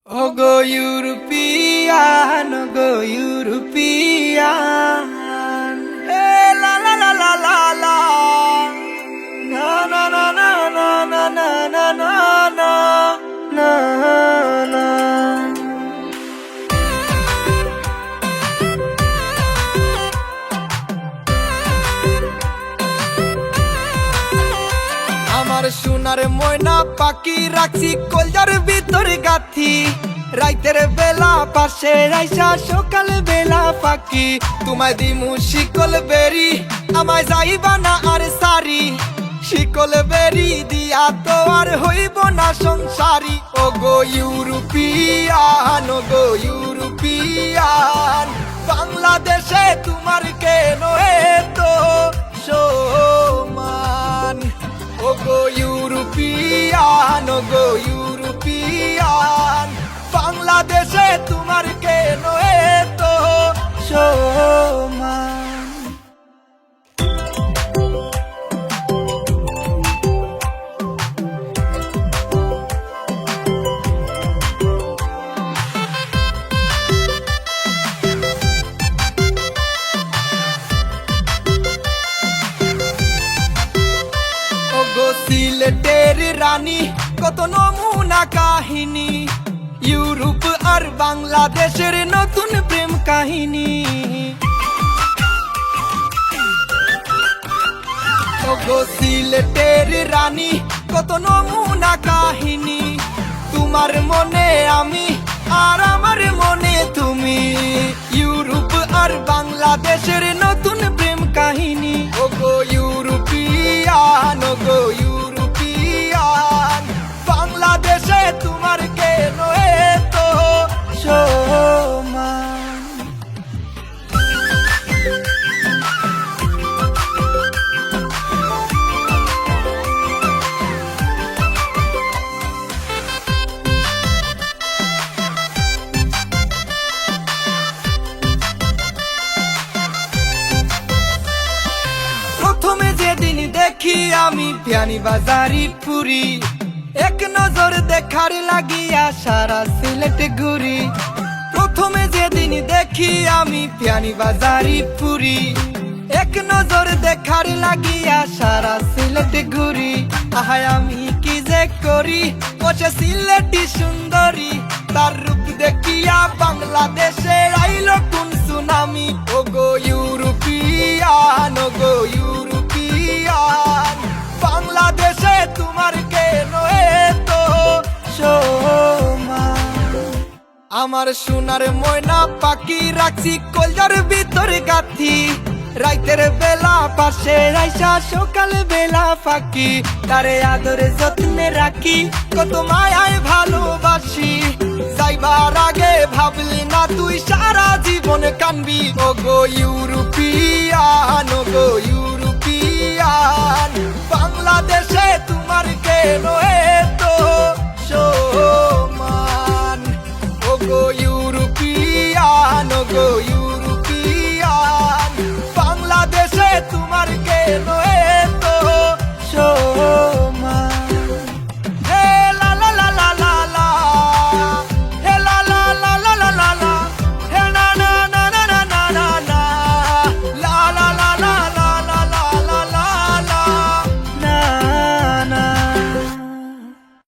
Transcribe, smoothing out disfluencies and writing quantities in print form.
Ogo European, Ogo European. Hey, la la la la la la. Na na na na na na na na na na na. আমার সোনার ময়না পাখি রাখছি কলজার ভিতর গাথি রাইতের বেলা পাশে আইসা সকাল বেলা পাখি তোমায় দিমু শিকল বেরি আমায় যাইবা না আর সারি শিকল বেরি দিয়া তো আর হইব না সংসারী ওগো ইউরোপিয়ান ওগো ইউরোপিয়ান বাংলাদেশে তোমার কেন এতো সম্মান Ogo European, Ogo European. বাংলাদেশে তোমার কেন এতো সম্মান সিলেটের রানী কত নমুনা কাহিনী ইউরোপ আর বাংলাদেশের নতুন প্রেম কাহিনী ওগো সিলেটের রানী কত নমুনা কাহিনী তোমার মনে আমি আর আমার মনে তুমি ইউরোপ আর বাংলাদেশের নতুন প্রেম কাহিনী ওগো ইউরোপিয়ান ওগো ইউরোপিয়ান বাংলাদেশে তোমার কেন এতো সম্মান প্রথমে যেদিন দেখি আমি পিয়ানি বাজারি পুরি এক নজর দেখার লাগিয়া সারা সিলেট ঘুরি প্রথমে যেদিন দেখি আমি পিয়ানি বাজারি পুরি এক নজর দেখার লাগিয়া সারা সিলেট ঘুরি আহায় আমি কি যে করি বসে সিলেটি সুন্দরী তার রূপ দেখিয়া বাংলাদেশে আইলো কোন সুনামি ওগো ইউরোপিয়ান ওগো ইউরোপিয়ান বাংলাদেশে তোমার কেন এতো সম্মান আমার সোনার ময়না পাখি রাখছি কলজার ভিতর গাথি রাইতের বেলা পাশে আইসা সকাল বেলা ফাঁকি তারে আদরে যত্নে রাখি কত মায়ায় ভালোবাসি যাইবার আগে ভাবলি না তুই সারা জীবন কানবি ওগো ইউরোপিয়ান ওগো ইউরোপিয়ান বাংলাদেশে তোমার কেন এতো